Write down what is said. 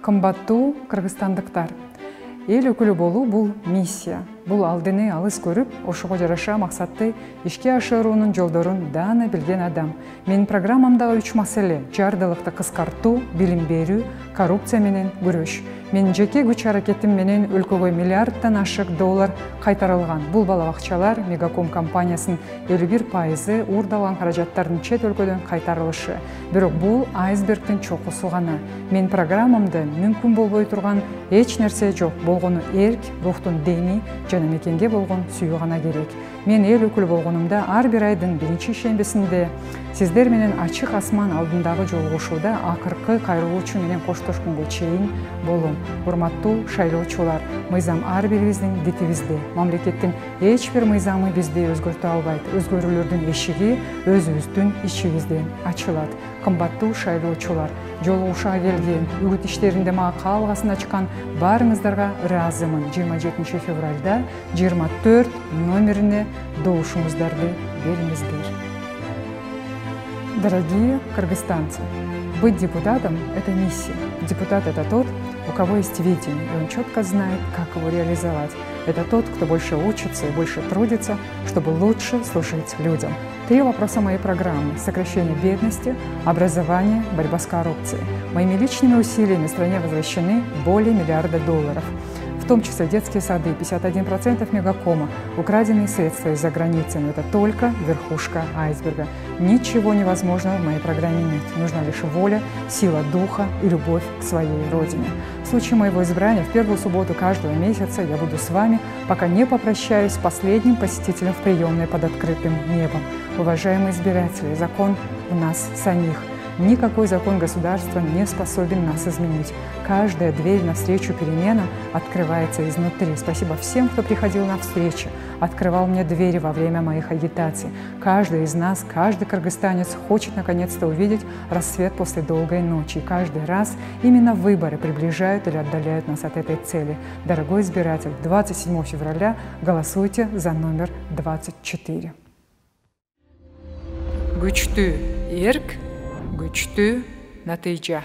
Кымбаттуу кыргызстандыктар, эл өкүлү болуу бул миссия. Бул алдыны алыс көрүп, ошого жараша максатты ишке ашыруунун жолдорун даана билген адам. Менин программамдагы 3 маселе: жардылыкты кыскартуу, билим берүү, коррупция менен күрөш. Менин жеке күч аракетим менен өлкөгө миллиарддан ашык доллар кайтарылган. Бул балабакчалар Мегаком компаниясынын 51% уурдалган каражаттардын чет өлкөдөн кайтарылышы. Бирок бул айсбергдин чокусу гана. Менин программамда мүмкүн болбой турган эч нерсе жок. Болгону эрк, рухтун деми жана мекенге болгон сүйүү гана керек. Мен эл өкүлү болгонумда ар бир айдын 1-шембесинде сиздер менен ачык асман алдындагы жолугушууда акыркы кайрылуучу менен коштошконго чейин болом. Урматтуу шайлоочулар, мыйзам ар бирибиздин дитибизде. Мамлекеттин эч бир мыйзамы бизди өзгөртө албайт. Өзгөрүүлөрдүн эшиги өзүбүздүн ичибизден ачылат. Кымбаттуу шайлоочулар, жолугушууга келген, үгүт иштеринде мага каалгасын ачкан баарыңыздарга ыраазымын. 27 февралда 24 номерине добушуңуздарды бериңиздер. Дорогие кыргызстанцы, быть депутатом – это миссия. Депутат – это тот, у кого есть видение, и он четко знает, как его реализовать. Это тот, кто больше учится и больше трудится, чтобы лучше служить людям. 3 вопроса моей программы: сокращение бедности, образование, борьба с коррупцией. Моими личными усилиями в стране возвращены более миллиарда долларов. В том числе детские сады, 51% Мегакома, украденные средства из-за границы. Но это только верхушка айсберга. Ничего невозможного в моей программе нет. Нужна лишь воля, сила духа и любовь к своей родине. В случае моего избрания в первую субботу каждого месяца я буду с вами, пока не попрощаюсь с последним посетителем в приемной под открытым небом. Уважаемые избиратели, закон в нас самих. Никакой закон государства не способен нас изменить. Каждая дверь навстречу переменам открывается изнутри. Спасибо всем, кто приходил на встречи, открывал мне двери во время моих агитаций. Каждый из нас, каждый кыргызстанец хочет наконец-то увидеть рассвет после долгой ночи. И каждый раз именно выборы приближают или отдаляют нас от этой цели. Дорогой избиратель, 27 февраля голосуйте за номер 24. Күчтүү эрк, күчтүү натыйжа.